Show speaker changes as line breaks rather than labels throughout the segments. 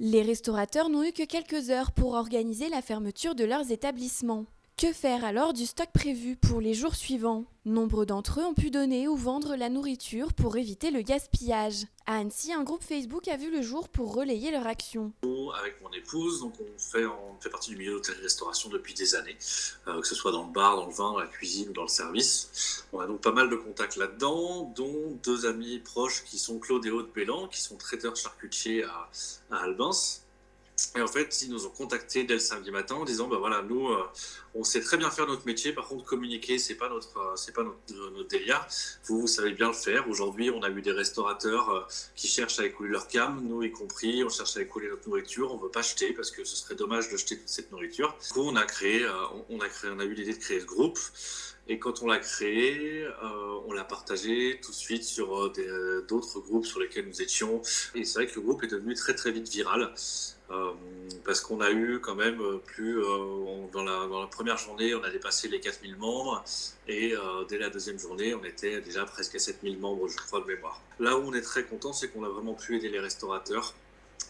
Les restaurateurs n'ont eu que quelques heures pour organiser la fermeture de leurs établissements. Que faire alors du stock prévu pour les jours suivants? Nombre d'entre eux ont pu donner ou vendre la nourriture pour éviter le gaspillage. À Annecy, un groupe Facebook a vu le jour pour relayer leur action.
Avec mon épouse, donc on fait partie du milieu d'hôtellerie-restauration depuis des années, que ce soit dans le bar, dans le vin, dans la cuisine ou dans le service. On a donc pas mal de contacts là-dedans, dont deux amis proches qui sont Claude et Aude Bélan, qui sont traiteurs charcutiers à Albins. Et en fait, ils nous ont contactés dès le samedi matin en disant, voilà, nous, on sait très bien faire notre métier, par contre, communiquer, c'est pas notre délire. Vous savez bien le faire. Aujourd'hui, on a eu des restaurateurs qui cherchent à écouler leur cam, nous y compris, on cherche à écouler notre nourriture, on veut pas jeter parce que ce serait dommage de jeter toute cette nourriture. Du coup, on a eu l'idée de créer ce groupe. Et quand on l'a créé, on l'a partagé tout de suite sur d'autres groupes sur lesquels nous étions. Et c'est vrai que le groupe est devenu très très vite viral. Parce qu'on a eu quand même dans la première journée, on a dépassé les 4000 membres et dès la deuxième journée, on était déjà presque à 7000 membres, je crois, de mémoire. Là où on est très content, c'est qu'on a vraiment pu aider les restaurateurs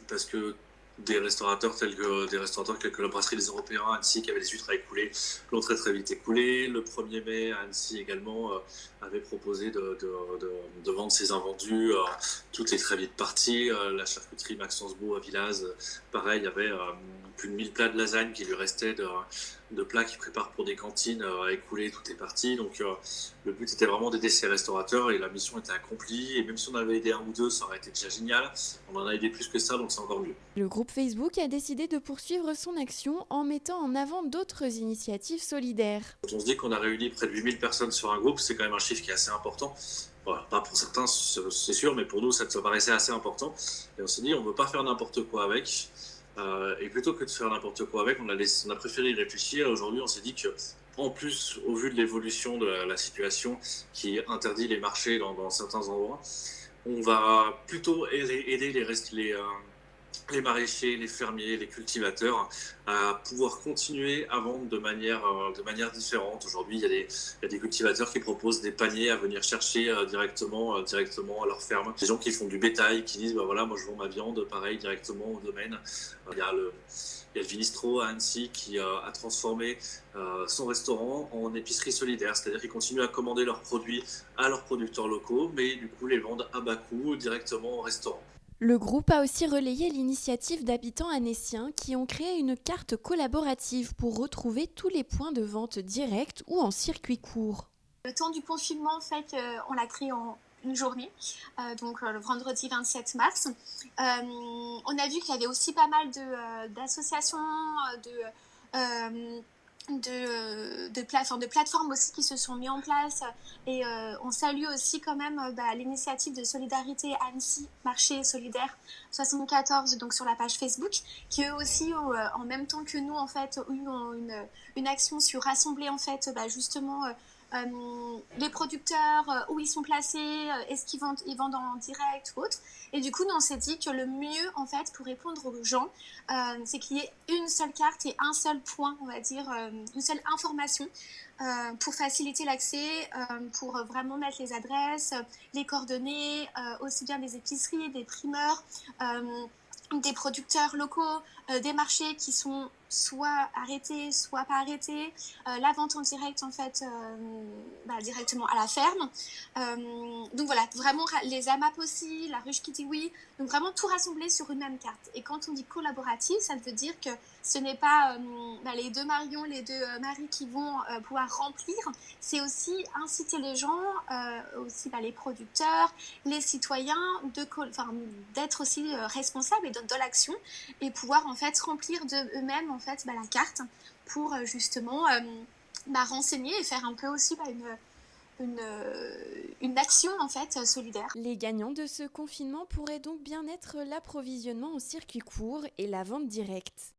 parce que des restaurateurs tels que la brasserie des Européens à Annecy qui avait des huîtres à écouler l'ont très très vite écoulé. Le 1er mai à Annecy également avait proposé de vendre ses invendus. Tout est très vite parti. La charcuterie Maxence Beau à Villaz, pareil, il y avait plus de 1000 plats de lasagne qui lui restaient de plats qu'il prépare pour des cantines à écouler. Tout est parti. Donc le but était vraiment d'aider ces restaurateurs et la mission était accomplie. Et même si on avait aidé un ou deux, ça aurait été déjà génial. On en a aidé plus que ça, donc c'est encore mieux.
Le groupe Facebook a décidé de poursuivre son action en mettant en avant d'autres initiatives solidaires.
Quand on se dit qu'on a réuni près de 8000 personnes sur un groupe, c'est quand même un chiffre qui est assez important. Voilà, pas pour certains, c'est sûr, mais pour nous, ça paraissait assez important. Et on s'est dit, on ne veut pas faire n'importe quoi avec. Et plutôt que de faire n'importe quoi avec, on a préféré y réfléchir. Et aujourd'hui, on s'est dit que, en plus, au vu de l'évolution de la situation qui interdit les marchés dans certains endroits, on va plutôt aider les maraîchers, les fermiers, les cultivateurs à pouvoir continuer à vendre de manière différente. Aujourd'hui, il y a des cultivateurs qui proposent des paniers à venir chercher directement à leur ferme. Des gens qui font du bétail, qui disent, voilà, moi je vends ma viande, pareil, directement au domaine. Il y a le Vinistro à Annecy qui a transformé son restaurant en épicerie solidaire, c'est-à-dire qu'ils continuent à commander leurs produits à leurs producteurs locaux, mais du coup les vendent à bas coût directement au restaurant.
Le groupe a aussi relayé l'initiative d'habitants annéciens qui ont créé une carte collaborative pour retrouver tous les points de vente directs ou en circuit court.
Le temps du confinement, en fait, on l'a créé en une journée, donc le vendredi 27 mars. On a vu qu'il y avait aussi pas mal d'associations, de plateformes aussi qui se sont mis en place et on salue aussi quand même l'initiative de Solidarité Annecy Marché Solidaire 74 donc sur la page Facebook qui eux aussi ont, en même temps que nous en fait eu une action sur rassembler en fait justement les producteurs, où ils sont placés, est-ce ils vendent en direct ou autre. Et du coup, nous, on s'est dit que le mieux, en fait, pour répondre aux gens, c'est qu'il y ait une seule carte et un seul point, on va dire, une seule information pour faciliter l'accès, pour vraiment mettre les adresses, les coordonnées, aussi bien des épiceries, des primeurs, des producteurs locaux, des marchés qui sont soit arrêtés, soit pas arrêtés, la vente en direct en fait directement à la ferme. Donc voilà, vraiment les AMAP aussi, la ruche qui dit oui, donc vraiment tout rassemblé sur une même carte. Et quand on dit collaborative, ça veut dire que ce n'est pas les deux Marion, les deux Marie qui vont pouvoir remplir, c'est aussi inciter les gens, aussi les producteurs, les citoyens, d'être aussi responsables et de l'action et pouvoir en fait remplir de eux-mêmes en fait la carte pour justement renseigner et faire un peu aussi une action en fait solidaire.
Les gagnants de ce confinement pourraient donc bien être l'approvisionnement au circuit court et la vente directe.